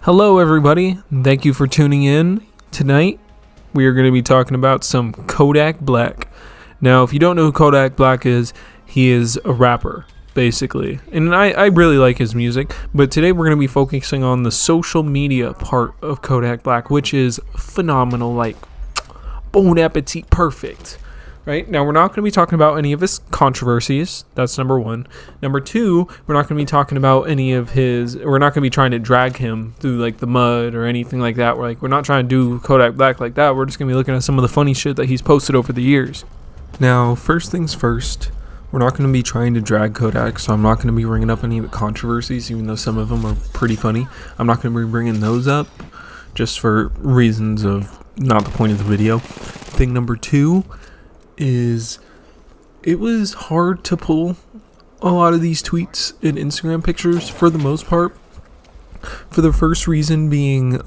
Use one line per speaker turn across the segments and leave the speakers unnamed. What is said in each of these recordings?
Hello everybody, thank you for tuning in. Tonight we are going to be talking about some Kodak Black. Now if you don't know who Kodak Black is, he is a rapper basically, and I really like his music, but today we're going to be focusing on the social media part of Kodak Black, which is phenomenal, like bon appetit, perfect. Right? Now, we're not going to be talking about any of his controversies. That's number one. Number two, we're not going to be talking about any of his... We're not going to be trying to drag him through, like, the mud or anything like that. We're not trying to do Kodak Black like that. We're just going to be looking at some of the funny shit that he's posted over the years. Now, first things first, we're not going to be trying to drag Kodak, so I'm not going to be bringing up any of the controversies, even though some of them are pretty funny. I'm not going to be bringing those up, just for reasons of not the point of the video. Thing number two is it was hard to pull a lot of these tweets and Instagram pictures for the most part, for the first reason being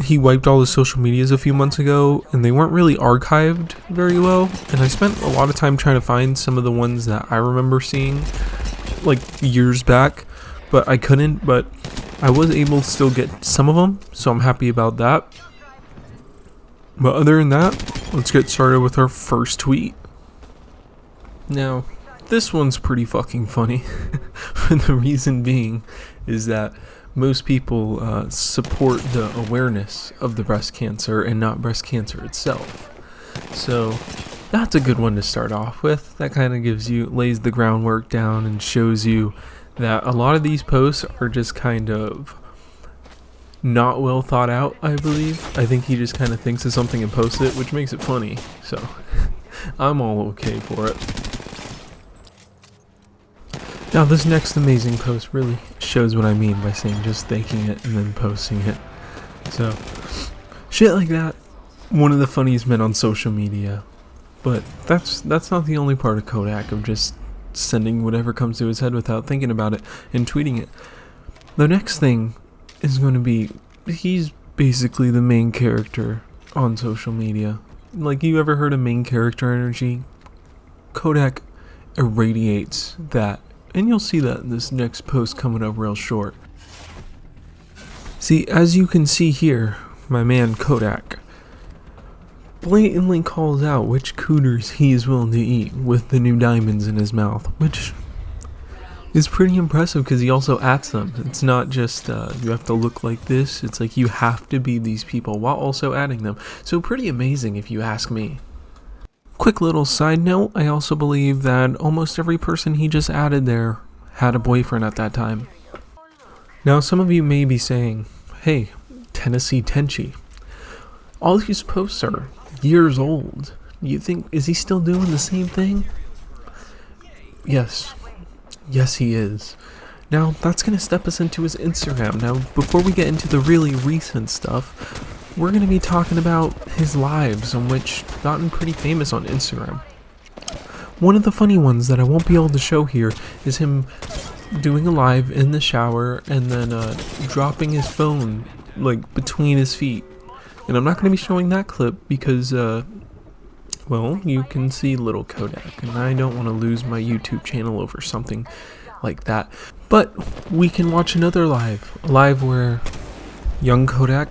he wiped all his social medias a few months ago and they weren't really archived very well, and I spent a lot of time trying to find some of the ones that I remember seeing like years back, but I couldn't. But I was able to still get some of them, so I'm happy about that. But other than that, let's get started with our first tweet. Now, this one's pretty fucking funny. For the reason being is that most people support the awareness of the breast cancer and not breast cancer itself. So that's a good one to start off with. That kind of lays the groundwork down and shows you that a lot of these posts are just kind of not well thought out, I believe. I think he just kind of thinks of something and posts it, which makes it funny. So I'm all okay for it. Now this next amazing post really shows what I mean by saying just thinking it and then posting it. So shit like that, one of the funniest men on social media. But that's not the only part of Kodak, of just sending whatever comes to his head without thinking about it and tweeting it. The next thing is going to be, he's basically the main character on social media. Like, you ever heard of main character energy? Kodak irradiates that, and you'll see that in this next post coming up real short. See, as you can see here, my man Kodak blatantly calls out which cooters he is willing to eat with the new diamonds in his mouth, which is pretty impressive because he also adds them. It's not just you have to look like this, it's like you have to be these people while also adding them. So pretty amazing if you ask me. Quick little side note, I also believe that almost every person he just added there had a boyfriend at that time. Now some of you may be saying, hey, Tennessee Tenchi, all these posts are years old. You think, is he still doing the same thing? Yes, he is. Now, that's going to step us into his Instagram. Now, before we get into the really recent stuff, we're going to be talking about his lives, on which gotten pretty famous on Instagram. One of the funny ones that I won't be able to show here is him doing a live in the shower and then dropping his phone, like, between his feet. And I'm not going to be showing that clip because, well, you can see little Kodak, and I don't want to lose my YouTube channel over something like that. But we can watch another live where young Kodak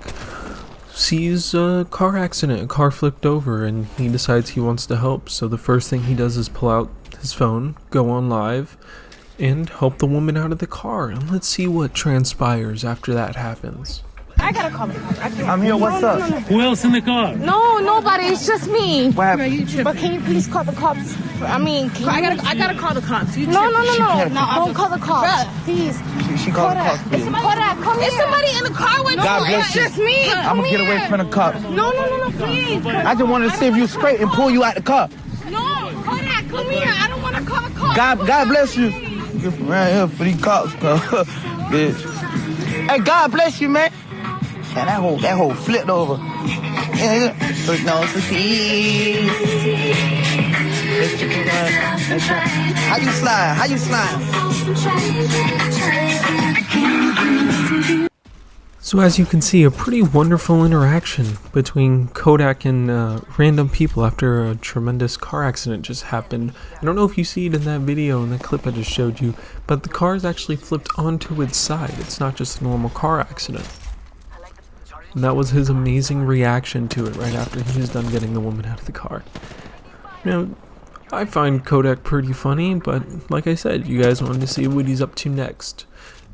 sees a car accident, a car flipped over, and he decides he wants to help. So the first thing he does is pull out his phone, go on live, and help the woman out of the car. And let's see what transpires after that happens.
I gotta call the cops.
I'm here. What's up?
No.
Who else in the car?
No, nobody. It's just me.
What happened?
But can you please call the cops? I mean, I gotta call the cops.
can't.
No. Don't call the cops, please.
She called the cops.
Kodak, come here. Is somebody in the car with you?
God bless
It's
you.
just me.
I'm gonna get away from the cops.
No, please.
I just wanted to see if you straight and pull you out the car.
No, Kodak, come here. I don't want to call the cops.
God bless you. You're from around here for these cops, bitch. Hey, God bless you, man. And that whole flipped over. Yeah. No, How you slide?
So as you can see, a pretty wonderful interaction between Kodak and random people after a tremendous car accident just happened. I don't know if you see it in that video, in the clip I just showed you, but the car is actually flipped onto its side. It's not just a normal car accident. And that was his amazing reaction to it right after he was done getting the woman out of the car. You know, I find Kodak pretty funny, but like I said, you guys wanted to see what he's up to next.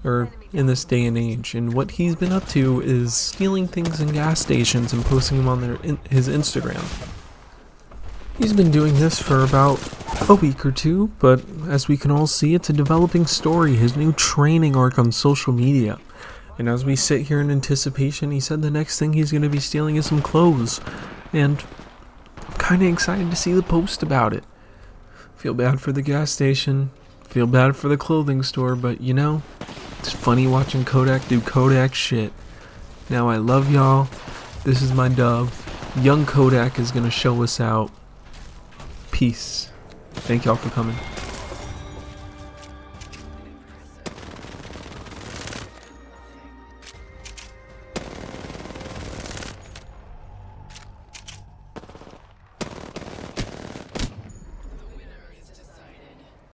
Or in this day and age, and what he's been up to is stealing things in gas stations and posting them on his Instagram. He's been doing this for about a week or two, but as we can all see, it's a developing story, his new training arc on social media. And as we sit here in anticipation, he said the next thing he's going to be stealing is some clothes, and I'm kind of excited to see the post about it. Feel bad for the gas station, feel bad for the clothing store, but you know, it's funny watching Kodak do Kodak shit. Now I love y'all. This is my dub. Young Kodak is gonna show us out. Peace. Thank y'all for coming.